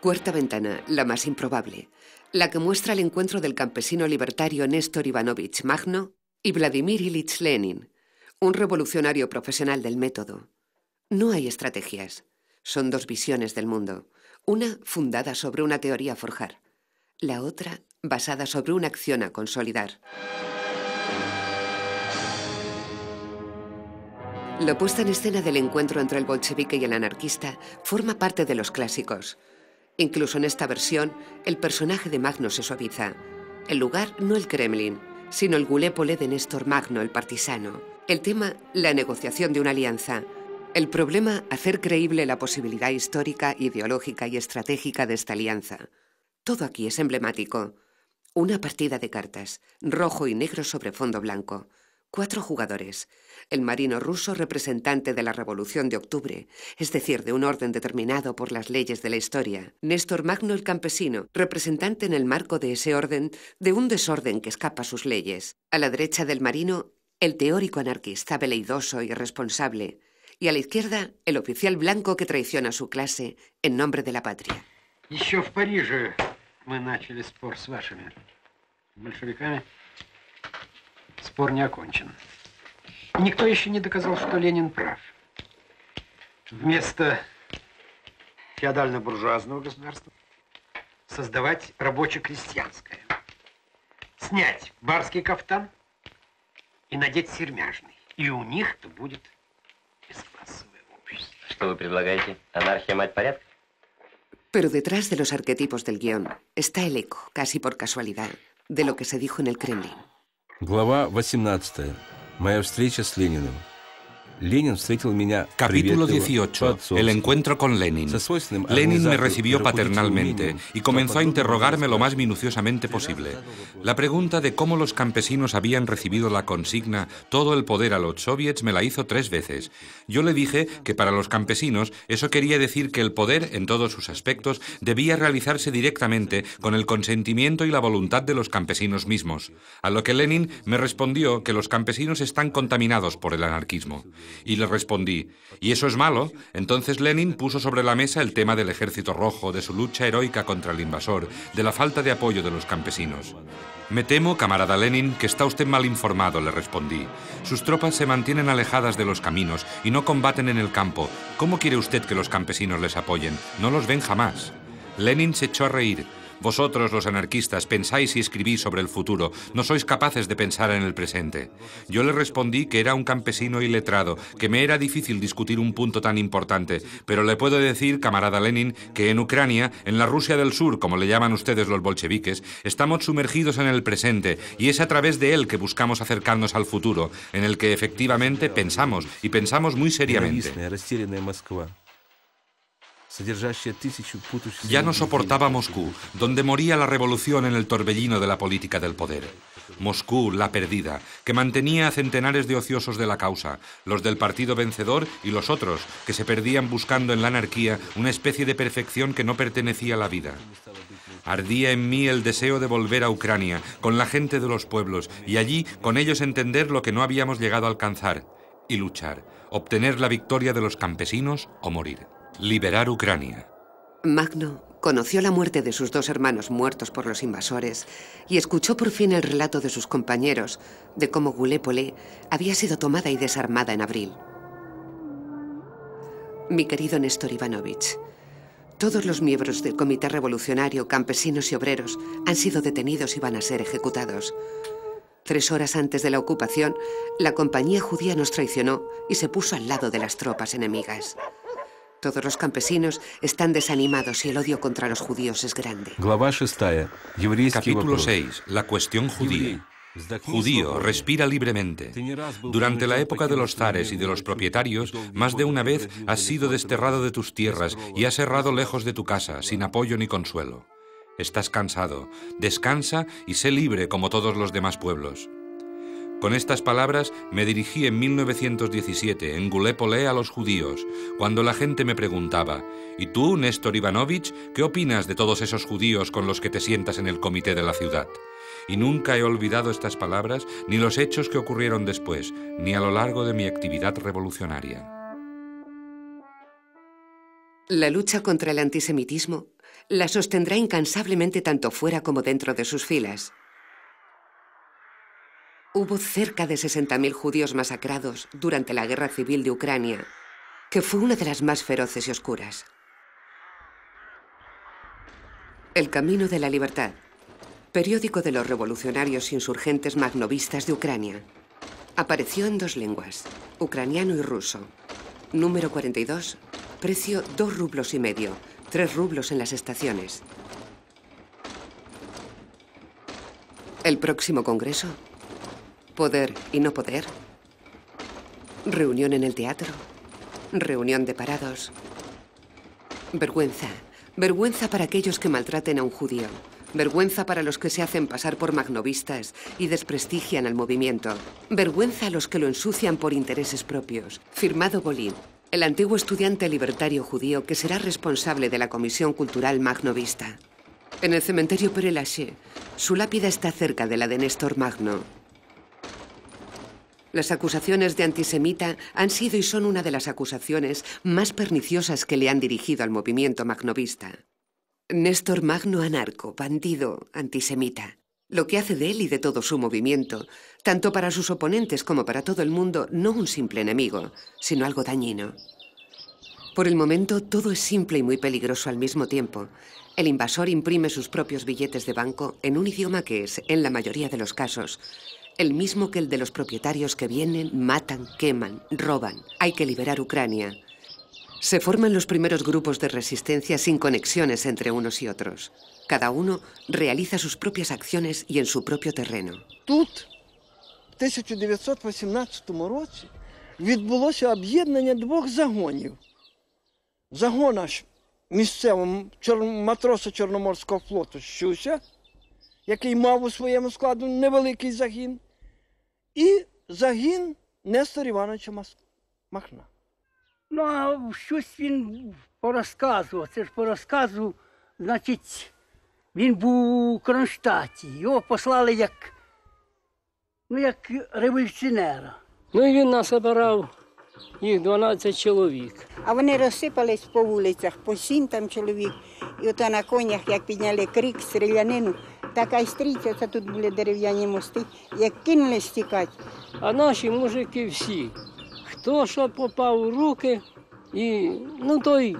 Cuarta ventana, la más improbable, la que muestra el encuentro del campesino libertario Néstor Ivanovich Makhno y Vladimir Ilich Lenin, un revolucionario profesional del método. No hay estrategias, son 2 visiones del mundo. Una fundada sobre una teoría a forjar, la otra basada sobre una acción a consolidar. La puesta en escena del encuentro entre el bolchevique y el anarquista forma parte de los clásicos. Incluso en esta versión, el personaje de Makhno se suaviza. El lugar no el Kremlin, sino el Goulet-Polé de Néstor Makhno, el partisano. El tema, la negociación de una alianza. El problema, hacer creíble la posibilidad histórica, ideológica y estratégica de esta alianza. Todo aquí es emblemático. Una partida de cartas, rojo y negro sobre fondo blanco. 4 jugadores. El marino ruso representante de la Revolución de Octubre, es decir, de un orden determinado por las leyes de la historia. Néstor Makhno, el campesino, representante en el marco de ese orden, de un desorden que escapa a sus leyes. A la derecha del marino, el teórico anarquista veleidoso y irresponsable. Y a la izquierda, el oficial blanco que traiciona a su clase en nombre de la patria. Еще в Париже мы начали спор с вашими большевиками. Спор не окончен. И никто еще не доказал, что Ленин прав. Вместо феодально-буржуазного государства создавать рабоче-крестьянское. Снять барский кафтан и надеть сермяжный. И у них-то будет бесклассовое общество. Что вы предлагаете? Анархия, мать порядка? Pero detrás de los arquetipos del guión está el eco, casi por casualidad, de lo que se dijo en el Kremlin. Глава 18. Моя встреча с Лениным. Capítulo 18. El encuentro con Lenin. Lenin me recibió paternalmente y comenzó a interrogarme lo más minuciosamente posible. La pregunta de cómo los campesinos habían recibido la consigna «todo el poder a los soviets» me la hizo 3 veces. Yo le dije que para los campesinos eso quería decir que el poder, en todos sus aspectos, debía realizarse directamente con el consentimiento y la voluntad de los campesinos mismos. A lo que Lenin me respondió que los campesinos están contaminados por el anarquismo. Y le respondí, ¿y eso es malo? Entonces Lenin puso sobre la mesa el tema del Ejército Rojo, de su lucha heroica contra el invasor, de la falta de apoyo de los campesinos. Me temo, camarada Lenin, que está usted mal informado, le respondí. Sus tropas se mantienen alejadas de los caminos y no combaten en el campo. ¿Cómo quiere usted que los campesinos les apoyen? No los ven jamás. Lenin se echó a reír. Vosotros, los anarquistas, pensáis y escribís sobre el futuro, no sois capaces de pensar en el presente. Yo le respondí que era un campesino iletrado, que me era difícil discutir un punto tan importante, pero le puedo decir, camarada Lenin, que en Ucrania, en la Rusia del Sur, como le llaman ustedes los bolcheviques, estamos sumergidos en el presente, y es a través de él que buscamos acercarnos al futuro, en el que efectivamente pensamos, y pensamos muy seriamente. Ya no soportaba Moscú, donde moría la revolución en el torbellino de la política del poder. Moscú, la perdida, que mantenía a centenares de ociosos de la causa, los del partido vencedor y los otros, que se perdían buscando en la anarquía una especie de perfección que no pertenecía a la vida. Ardía en mí el deseo de volver a Ucrania, con la gente de los pueblos, y allí con ellos entender lo que no habíamos llegado a alcanzar, y luchar, obtener la victoria de los campesinos o morir. Liberar Ucrania. Magno conoció la muerte de sus dos hermanos muertos por los invasores y escuchó por fin el relato de sus compañeros de cómo Gallipoli había sido tomada y desarmada en abril. Mi querido Néstor Ivanovich, todos los miembros del Comité Revolucionario, campesinos y obreros han sido detenidos y van a ser ejecutados. 3 horas antes de la ocupación, la compañía judía nos traicionó y se puso al lado de las tropas enemigas. Todos los campesinos están desanimados y el odio contra los judíos es grande. Capítulo 6. La cuestión judía. Judío, respira libremente. Durante la época de los zares y de los propietarios, más de una vez has sido desterrado de tus tierras y has errado lejos de tu casa, sin apoyo ni consuelo. Estás cansado. Descansa y sé libre como todos los demás pueblos. Con estas palabras me dirigí en 1917 en Gallipoli a los judíos, cuando la gente me preguntaba: ¿y tú, Néstor Ivanovich, qué opinas de todos esos judíos con los que te sientas en el comité de la ciudad? Y nunca he olvidado estas palabras, ni los hechos que ocurrieron después, ni a lo largo de mi actividad revolucionaria. La lucha contra el antisemitismo la sostendrá incansablemente tanto fuera como dentro de sus filas. Hubo cerca de 60.000 judíos masacrados durante la Guerra Civil de Ucrania, que fue una de las más feroces y oscuras. El Camino de la Libertad, periódico de los revolucionarios insurgentes magnovistas de Ucrania, apareció en 2 lenguas, ucraniano y ruso. Número 42, precio 2,5 rublos, 3 rublos en las estaciones. El próximo congreso. Poder y no poder. Reunión en el teatro. Reunión de parados. Vergüenza. Vergüenza para aquellos que maltraten a un judío. Vergüenza para los que se hacen pasar por magnovistas y desprestigian al movimiento. Vergüenza a los que lo ensucian por intereses propios. Firmado Bolín, el antiguo estudiante libertario judío que será responsable de la Comisión Cultural Magnovista. En el cementerio Père Lachaise, su lápida está cerca de la de Néstor Magno. Las acusaciones de antisemita han sido y son una de las acusaciones más perniciosas que le han dirigido al movimiento magnovista. Néstor Magno, anarco, bandido, antisemita. Lo que hace de él y de todo su movimiento, tanto para sus oponentes como para todo el mundo, no un simple enemigo, sino algo dañino. Por el momento, todo es simple y muy peligroso al mismo tiempo. El invasor imprime sus propios billetes de banco en un idioma que es, en la mayoría de los casos, el mismo que el de los propietarios que vienen, matan, queman, roban. Hay que liberar Ucrania. Se forman los primeros grupos de resistencia sin conexiones entre unos y otros. Cada uno realiza sus propias acciones y en su propio terreno. Тут, в 1918 році, відбулося об'єднання 2 загонів. Загона місцевого матроса Чорноморського флоту Щуся, який мав у своєму складу невеликий загін, і загін Нестора Івановича Махна. Ну, а щось він порозказував. Це ж по розказу, значить, він був у Кронштадті. Його послали як революціонера. Ну, і він насобирав їх 12 чоловік. А вони розсипались по вулицях, по 7 там чоловік. І ото на конях, як підняли крик, стрілянину, така й стріча, це тут були дерев'яні мости, як кинулись тікати. А наші мужики всі, хто що попав у руки, і, ну, той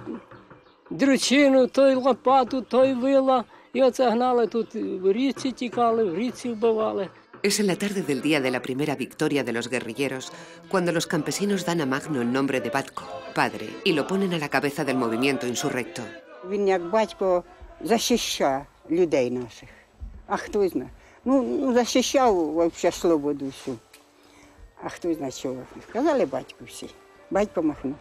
дрючину, той лопату, той вила, і оце гнали тут, в річці тікали, в річці вбивали. Es en la tarde del día de la primera victoria de los guerrilleros cuando los campesinos dan a Magno el nombre de Batko, padre, y lo ponen a la cabeza del movimiento insurrecto. Він як батько захищав людей наших. А хто знає? Ну, захищав взагалі свободу всю. А хто знає чого? Казали батьку всі. Батько Махно.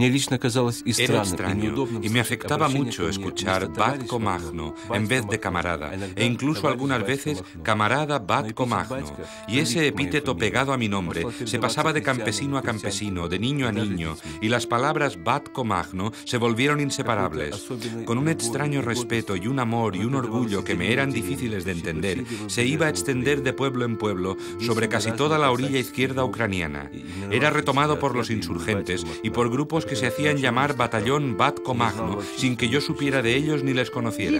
Era extraño y me afectaba mucho escuchar Batco Magno en vez de camarada, e incluso algunas veces camarada Batco Magno, y ese epíteto pegado a mi nombre se pasaba de campesino a campesino, de niño a niño, y las palabras Batco Magno se volvieron inseparables. Con un extraño respeto y un amor y un orgullo que me eran difíciles de entender, se iba a extender de pueblo en pueblo sobre casi toda la orilla izquierda ucraniana. Era retomado por los insurgentes y por grupos que se hacían llamar Batallón Batco Magno, sin que yo supiera de ellos ni les conociera.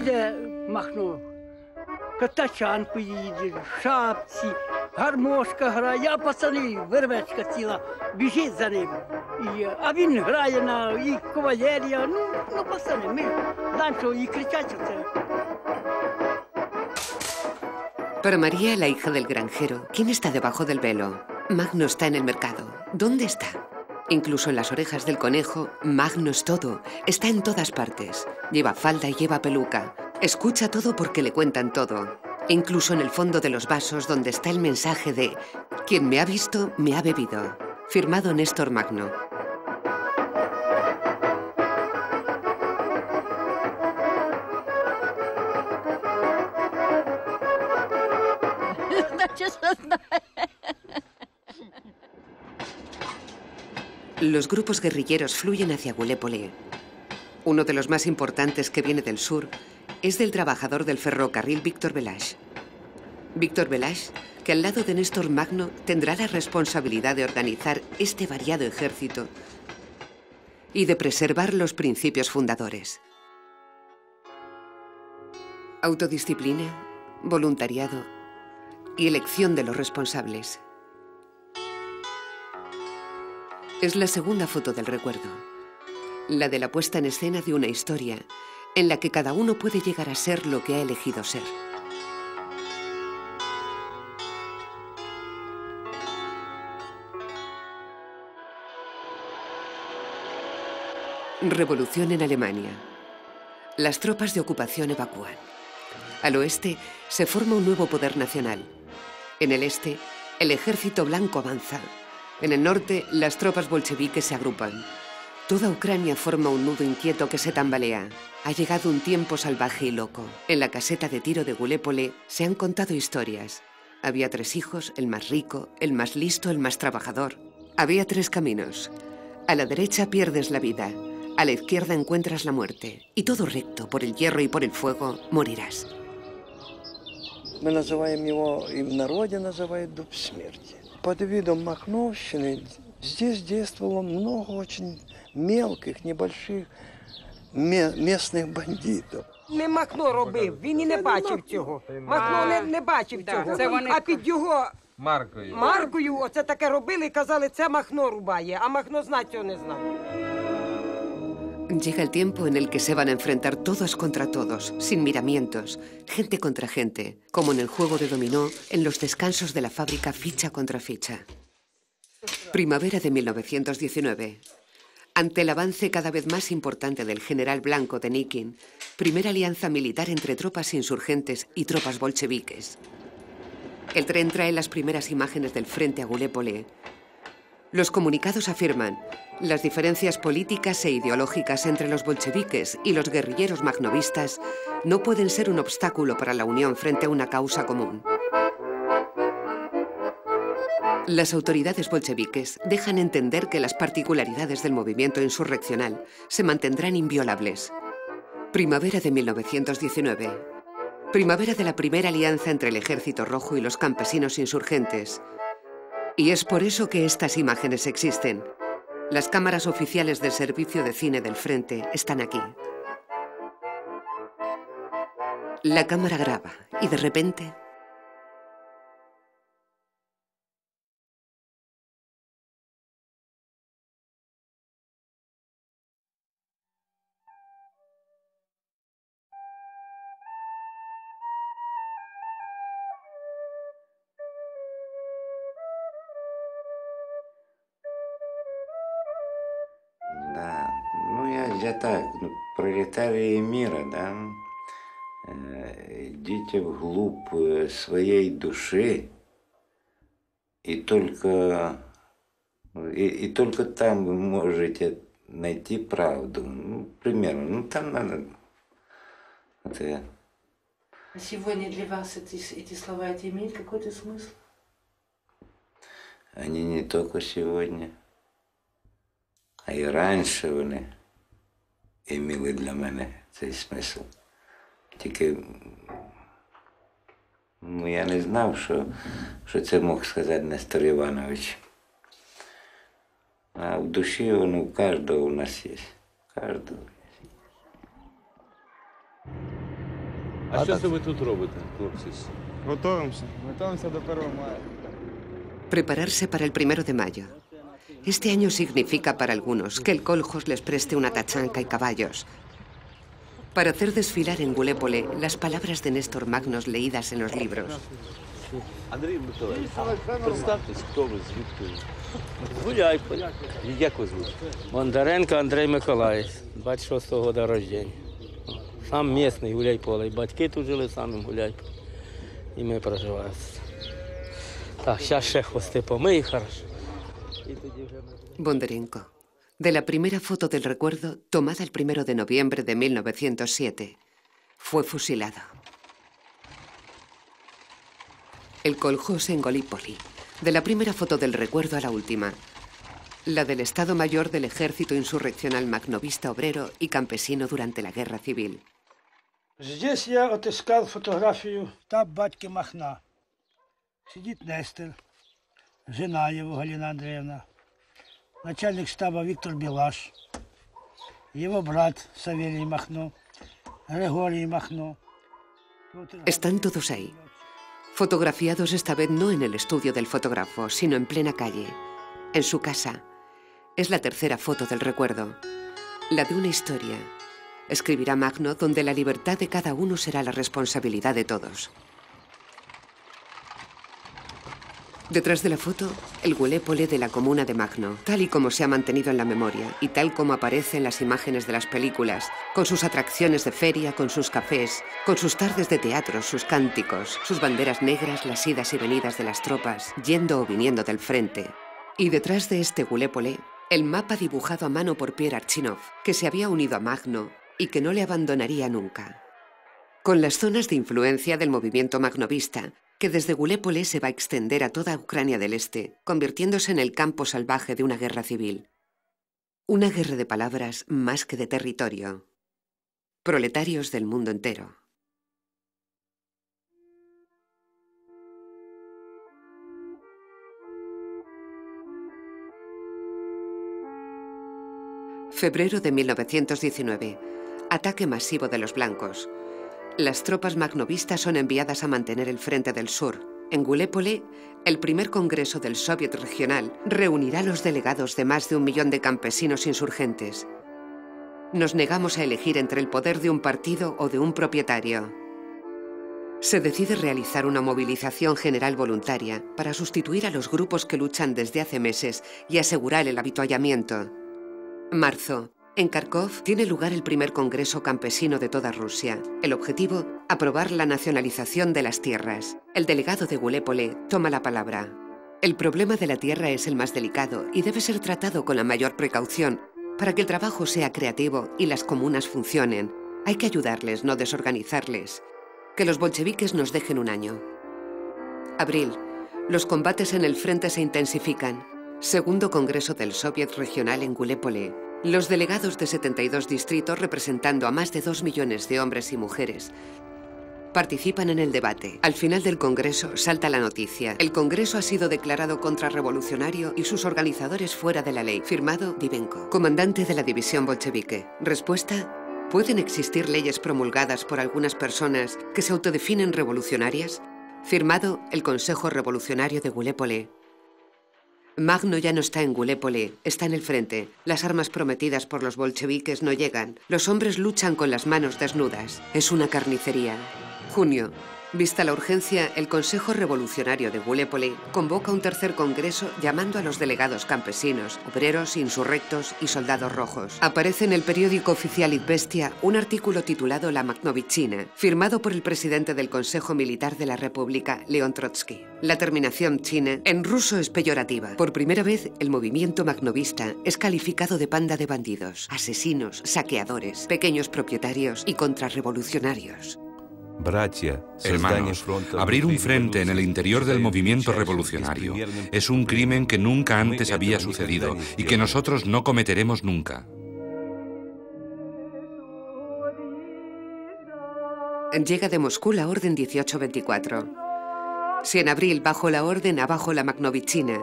Катачанку їде, в шапці, гармошка грає, а пацани, вервечка ціла, біжить за ним. А він грає на і кавалерія, ну пацани, ми знаємо, що і кричать оце. Para María, la hija del granjero, ¿quién está debajo del velo? Magno está en el mercado. ¿Dónde está? Incluso en las orejas del conejo, Magno es todo. Está en todas partes. Lleva falda y lleva peluca. Escucha todo porque le cuentan todo. Incluso en el fondo de los vasos donde está el mensaje de «Quien me ha visto, me ha bebido». Firmado Néstor Magno. Los grupos guerrilleros fluyen hacia Gulépole. Uno de los más importantes que viene del sur es del trabajador del ferrocarril Víctor Velach. Víctor Velach, que al lado de Néstor Magno tendrá la responsabilidad de organizar este variado ejército y de preservar los principios fundadores. Autodisciplina, voluntariado y elección de los responsables. Es la segunda foto del recuerdo, la de la puesta en escena de una historia en la que cada uno puede llegar a ser lo que ha elegido ser. Revolución en Alemania. Las tropas de ocupación evacúan. Al oeste se forma un nuevo poder nacional. En el este, el ejército blanco avanza. En el norte, las tropas bolcheviques se agrupan. Toda Ucrania forma un nudo inquieto que se tambalea. Ha llegado un tiempo salvaje y loco. En la caseta de tiro de Gulépole se han contado historias. Había 3 hijos, el más rico, el más listo, el más trabajador. Había 3 caminos. A la derecha pierdes la vida, a la izquierda encuentras la muerte. Y todo recto, por el hierro y por el fuego, morirás. Мы называем его, и в народе называют дуб смерти. Под видом Махновщины здесь действовало много очень мелких, небольших местных бандитов. Не Махно робив, він і не бачив цього. Махно не бачив цього, а під його маркою оце таке робили і казали, це Махно рубає, а Махно знать цього не знав. Llega el tiempo en el que se van a enfrentar todos contra todos, sin miramientos, gente contra gente, como en el juego de dominó, en los descansos de la fábrica ficha contra ficha. Primavera de 1919. Ante el avance cada vez más importante del general blanco Denikin, primera alianza militar entre tropas insurgentes y tropas bolcheviques. El tren trae las primeras imágenes del frente a Gulépole. Los comunicados afirman: las diferencias políticas e ideológicas entre los bolcheviques y los guerrilleros magnovistas no pueden ser un obstáculo para la unión frente a una causa común. Las autoridades bolcheviques dejan entender que las particularidades del movimiento insurreccional se mantendrán inviolables. Primavera de 1919. Primavera de la primera alianza entre el Ejército Rojo y los campesinos insurgentes. Y es por eso que estas imágenes existen. Las cámaras oficiales del servicio de cine del frente están aquí. La cámara graba y de repente... Да, я так, пролетарии мира, да, идите вглубь своей души, и только там вы можете найти правду. Ну, к примеру, ну там надо... Это... Сегодня для вас эти слова имеют какой-то смысл? Они не только сегодня, а і раніше вони мали для мене цей смисл. Тільки я не знав, що це мог сказати Нестор Іванович. А в душі воно у кожного у нас є. Кожного. А що це ви тут робите, хлопці? Готовимося. Готовимося до 1 мая. Prepararse para el 1 de mayo. Este año significa para algunos que el Coljos les preste una tachanka y caballos para hacer desfilar en Gulépole las palabras de Néstor Magnos leídas en los libros. Андрій Миколаївич, представтесь, хто ви, звідки? Гуляйполь. Як ви звуть? Бондаренко Андрій Миколаївич, 26-го года рождения. Сам місний Гуляйполе. І батьки тут жили самим Гуляйполем. І ми проживаємо. Так, зараз ще хвости помий, хорошо. Bondarenko, de la primera foto del recuerdo tomada el 1 de noviembre de 1907, fue fusilado. El Coljós en Gallipoli, de la primera foto del recuerdo a la última, la del Estado Mayor del Ejército Insurreccional Magnovista Obrero y Campesino durante la Guerra Civil. Здесь я отыскал фотографию штаб батьки Махна. Сидит Нестор, жена его Галина Андреевна, начальник штаба Виктор Белаш, его брат Савелий Махно, Григорий Махно. Están todos ahí, fotografiados esta vez no en el estudio del fotógrafo, sino en plena calle, en su casa. Es la tercera foto del recuerdo, la de una historia. Escribirá Magno, donde la libertad de cada uno será la responsabilidad de todos. Detrás de la foto, el Gulépole de la comuna de Magno, tal y como se ha mantenido en la memoria y tal como aparece en las imágenes de las películas, con sus atracciones de feria, con sus cafés, con sus tardes de teatro, sus cánticos, sus banderas negras, las idas y venidas de las tropas, yendo o viniendo del frente. Y detrás de este Gulépole, el mapa dibujado a mano por Pierre Archinov, que se había unido a Magno y que no le abandonaría nunca. Con las zonas de influencia del movimiento magnovista, que desde Gulépole se va a extender a toda Ucrania del Este, convirtiéndose en el campo salvaje de una guerra civil. Una guerra de palabras más que de territorio. Proletarios del mundo entero. Febrero de 1919. Ataque masivo de los blancos. Las tropas magnovistas son enviadas a mantener el frente del sur. En Gulépole, el primer congreso del Soviet regional reunirá a los delegados de más de 1 millón de campesinos insurgentes. Nos negamos a elegir entre el poder de un partido o de un propietario. Se decide realizar una movilización general voluntaria para sustituir a los grupos que luchan desde hace meses y asegurar el avituallamiento. Marzo. En Kharkov tiene lugar el primer congreso campesino de toda Rusia. El objetivo, aprobar la nacionalización de las tierras. El delegado de Gulépole toma la palabra. El problema de la tierra es el más delicado y debe ser tratado con la mayor precaución para que el trabajo sea creativo y las comunas funcionen. Hay que ayudarles, no desorganizarles. Que los bolcheviques nos dejen 1 año. Abril. Los combates en el frente se intensifican. Segundo Congreso del Soviet Regional en Gulépole. Los delegados de 72 distritos, representando a más de 2 millones de hombres y mujeres, participan en el debate. Al final del Congreso salta la noticia. El Congreso ha sido declarado contrarrevolucionario y sus organizadores fuera de la ley. Firmado Divenko, comandante de la división bolchevique. Respuesta: ¿pueden existir leyes promulgadas por algunas personas que se autodefinen revolucionarias? Firmado el Consejo Revolucionario de Gulépole. Magno ya no está en Gulépole, está en el frente. Las armas prometidas por los bolcheviques no llegan. Los hombres luchan con las manos desnudas. Es una carnicería. Junio. Vista la urgencia, el Consejo Revolucionario de Gallipoli convoca un tercer congreso llamando a los delegados campesinos, obreros, insurrectos y soldados rojos. Aparece en el periódico oficial Izvestia un artículo titulado La Makhnovitchina, firmado por el presidente del Consejo Militar de la República, León Trotsky. La terminación china en ruso es peyorativa. Por primera vez, el movimiento makhnovista es calificado de panda de bandidos, asesinos, saqueadores, pequeños propietarios y contrarrevolucionarios. Hermanos, abrir un frente en el interior del movimiento revolucionario es un crimen que nunca antes había sucedido y que nosotros no cometeremos nunca. Llega de Moscú la Orden 1824. Si en abril, bajo la orden, abajo la Makhnovitchina,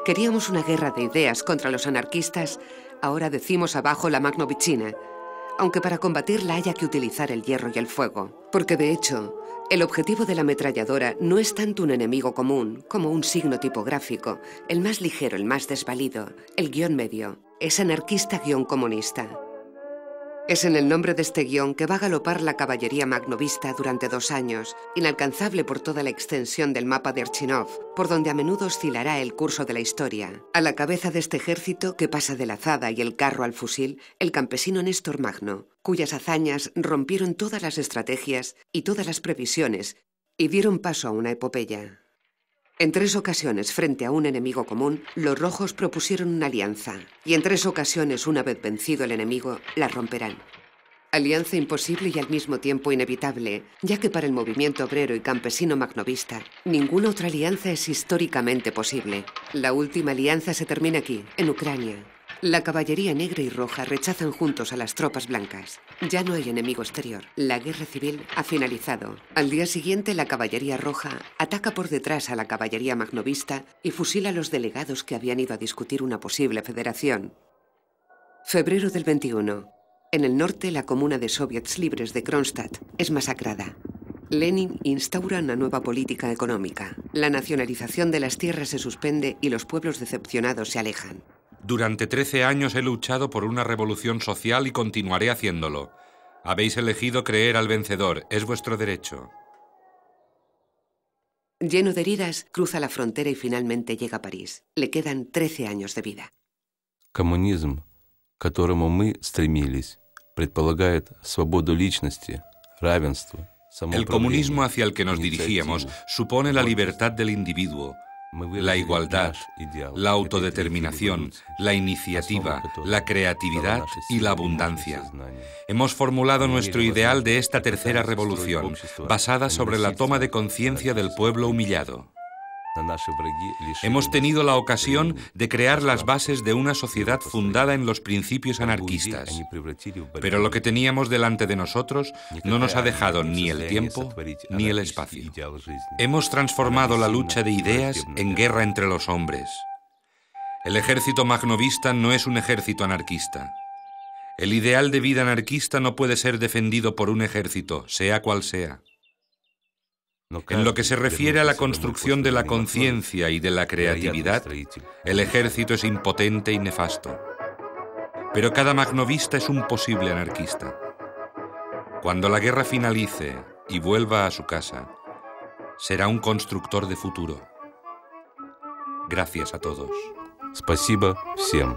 queríamos una guerra de ideas contra los anarquistas, ahora decimos abajo la Makhnovitchina, aunque para combatirla haya que utilizar el hierro y el fuego. Porque de hecho, el objetivo de la ametralladora no es tanto un enemigo común como un signo tipográfico, el más ligero, el más desvalido, el guión medio, es anarquista-comunista. Es en el nombre de este guión que va a galopar la caballería makhnovista durante 2 años, inalcanzable por toda la extensión del mapa de Archinov, por donde a menudo oscilará el curso de la historia. A la cabeza de este ejército, que pasa de la azada y el carro al fusil, el campesino Néstor Magno, cuyas hazañas rompieron todas las estrategias y todas las previsiones y dieron paso a una epopeya. En 3 ocasiones, frente a un enemigo común, los rojos propusieron una alianza, y en 3 ocasiones, una vez vencido el enemigo, la romperán. Alianza imposible y al mismo tiempo inevitable, ya que para el movimiento obrero y campesino makhnovista, ninguna otra alianza es históricamente posible. La última alianza se termina aquí, en Ucrania. La caballería negra y roja rechazan juntos a las tropas blancas. Ya no hay enemigo exterior. La guerra civil ha finalizado. Al día siguiente, la caballería roja ataca por detrás a la caballería makhnovista y fusila a los delegados que habían ido a discutir una posible federación. Febrero del 21. En el norte, la comuna de soviets libres de Kronstadt es masacrada. Lenin instaura una nueva política económica. La nacionalización de las tierras se suspende y los pueblos decepcionados se alejan. Durante 13 años he luchado por una revolución social y continuaré haciéndolo. Habéis elegido creer al vencedor, es vuestro derecho. Lleno de heridas, cruza la frontera y finalmente llega a París. Le quedan 13 años de vida. Коммунизм, к которому мы стремились, предполагает свободу личности, равенство. El comunismo hacia el que nos dirigíamos supone la libertad del individuo, la igualdad, la autodeterminación, la iniciativa, la creatividad y la abundancia. Hemos formulado nuestro ideal de esta tercera revolución, basada sobre la toma de conciencia del pueblo humillado. Hemos tenido la ocasión de crear las bases de una sociedad fundada en los principios anarquistas, pero lo que teníamos delante de nosotros no nos ha dejado ni el tiempo ni el espacio. Hemos transformado la lucha de ideas en guerra entre los hombres. El ejército makhnovista no es un ejército anarquista. El ideal de vida anarquista no puede ser defendido por un ejército, sea cual sea. En lo que se refiere a la construcción de la conciencia y de la creatividad, el ejército es impotente y nefasto. Pero cada makhnovista es un posible anarquista. Cuando la guerra finalice y vuelva a su casa, será un constructor de futuro. Gracias a todos. Спасибо всем.